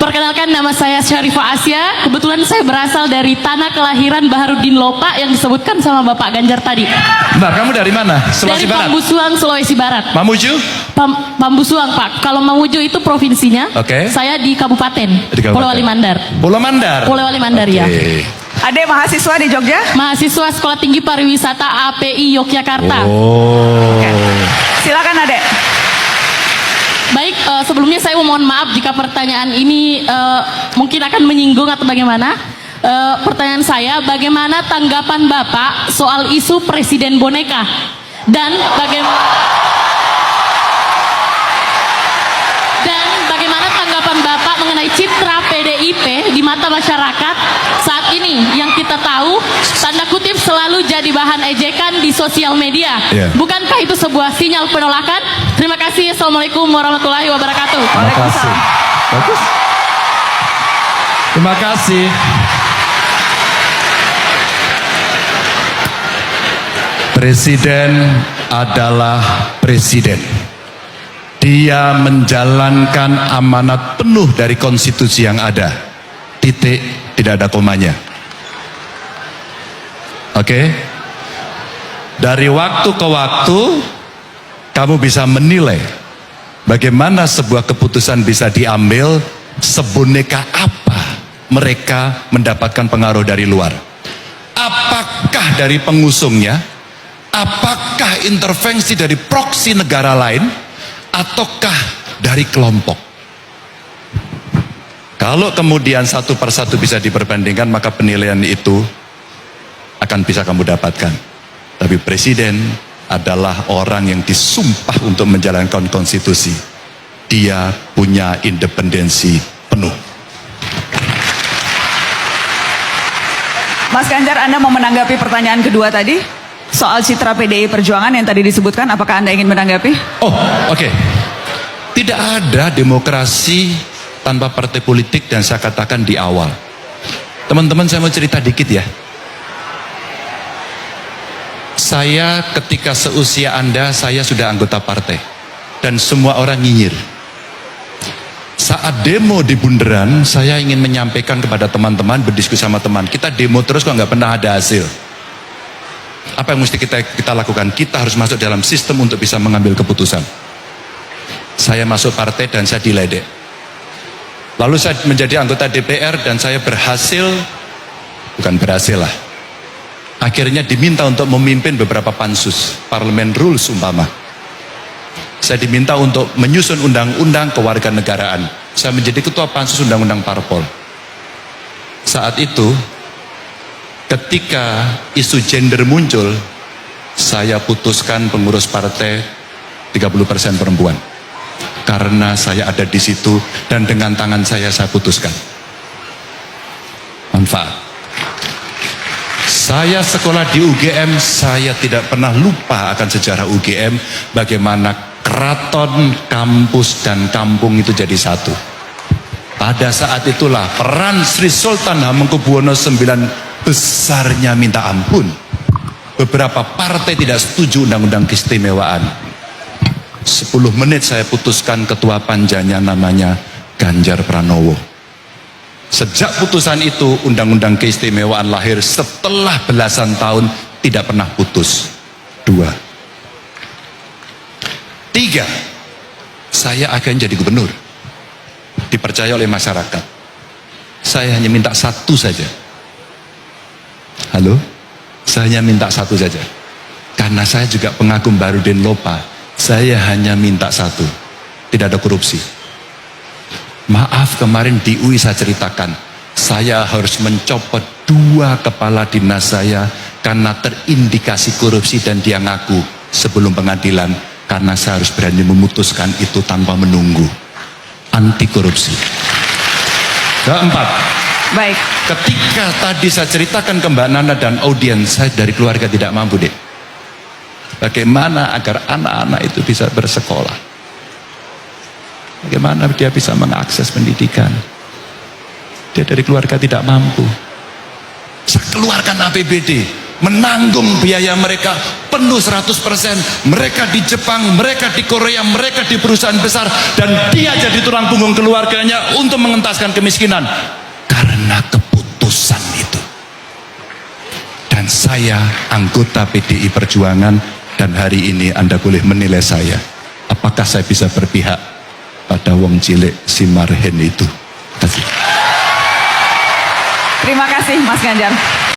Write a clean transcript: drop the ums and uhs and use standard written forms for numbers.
Perkenalkan, nama saya Syarifah Asya. Kebetulan saya berasal dari tanah kelahiran Baharudin Lopa yang disebutkan sama Bapak Ganjar tadi. Bentar, kamu dari mana? Sulawesi Dari Barat? Pambusuang, Sulawesi Barat. Mamuju? Pambusuang, Pak. Kalau Mamuju itu provinsinya. Oke. Saya di Kabupaten. Di Kabupaten. Pulau Wali Mandar. Pulau Mandar? Pulau Wali Mandar, ya. Adek mahasiswa di Jogja? Mahasiswa Sekolah Tinggi Pariwisata API Yogyakarta. Oh. Oke. Silakan Adek. Baik, sebelumnya saya mohon maaf jika pertanyaan ini mungkin akan menyinggung atau bagaimana. Pertanyaan saya, bagaimana tanggapan Bapak soal isu presiden boneka? Dan bagaimana tanggapan Bapak mengenai citra PDIP di mata masyarakat saat ini yang kita tahu tanda kutip selalu jadi bahan ejekan di sosial media. Bukankah itu sebuah sinyal penolakan? Terima kasih. Assalamualaikum warahmatullahi wabarakatuh. Terima kasih. Bagus. Terima kasih. Presiden adalah presiden. Dia menjalankan amanat penuh dari konstitusi yang ada. Titik, tidak ada komanya. Oke? Dari waktu ke waktu, kamu bisa menilai bagaimana sebuah keputusan bisa diambil, seboneka apa mereka mendapatkan pengaruh dari luar. Apakah dari pengusungnya, apakah intervensi dari proksi negara lain, ataukah dari kelompok. Kalau kemudian satu persatu bisa diperbandingkan, maka penilaian itu akan bisa kamu dapatkan. Tapi presiden adalah orang yang disumpah untuk menjalankan konstitusi. Dia punya independensi penuh. Mas Ganjar, Anda mau menanggapi pertanyaan kedua tadi? Soal citra PDI Perjuangan yang tadi disebutkan, apakah Anda ingin menanggapi? Oh, oke. Tidak ada demokrasi tanpa partai politik, dan saya katakan di awal. Teman-teman, saya mau cerita dikit ya. Saya ketika seusia Anda, saya sudah anggota partai. Dan semua orang nyinyir. Saat demo di Bundaran, saya ingin menyampaikan kepada teman-teman, berdiskusi sama teman. Kita demo terus kok nggak pernah ada hasil. Apa yang mesti kita lakukan? Kita harus masuk dalam sistem untuk bisa mengambil keputusan. Saya masuk partai dan saya diledek. Lalu saya menjadi anggota DPR dan saya bukan berhasil lah. Akhirnya diminta untuk memimpin beberapa pansus, parlemen rules umpama. Saya diminta untuk menyusun undang-undang kewarganegaraan. Saya menjadi ketua pansus undang-undang parpol. Saat itu, ketika isu gender muncul, saya putuskan pengurus partai 30% perempuan. Karena saya ada di situ dan dengan tangan saya putuskan. Manfaat. Saya sekolah di UGM, saya tidak pernah lupa akan sejarah UGM, bagaimana keraton, kampus, dan kampung itu jadi satu. Pada saat itulah peran Sri Sultan Hamengkubuwono IX besarnya minta ampun. Beberapa partai tidak setuju undang-undang keistimewaan. 10 menit saya putuskan ketua panjanya namanya Ganjar Pranowo. Sejak putusan itu, undang-undang keistimewaan lahir setelah belasan tahun tidak pernah putus. 2. 3. Saya akhirnya jadi gubernur. Dipercaya oleh masyarakat. Saya hanya minta satu saja. Halo? Saya hanya minta satu saja. Karena saya juga pengagum Baharudin Lopa. Saya hanya minta satu. Tidak ada korupsi. Maaf, kemarin di UI saya ceritakan, saya harus mencopot 2 kepala dinas saya karena terindikasi korupsi, dan dia ngaku sebelum pengadilan karena saya harus berani memutuskan itu tanpa menunggu. Anti korupsi. Keempat, Baik. ketika tadi saya ceritakan ke Mbak Nana dan audiens, saya dari keluarga tidak mampu, Dek. Bagaimana agar anak-anak itu bisa bersekolah? Bagaimana dia bisa mengakses pendidikan? Dia dari keluarga tidak mampu. Saya keluarkan APBD. menanggung biaya mereka penuh 100%. Mereka di Jepang, mereka di Korea, mereka di perusahaan besar, dan dia jadi tulang punggung keluarganya untuk mengentaskan kemiskinan karena keputusan itu. Dan saya anggota PDI Perjuangan, dan hari ini Anda boleh menilai saya, apakah saya bisa berpihak pada wong cilik si marhen itu. Terima kasih. Terima kasih Mas Ganjar.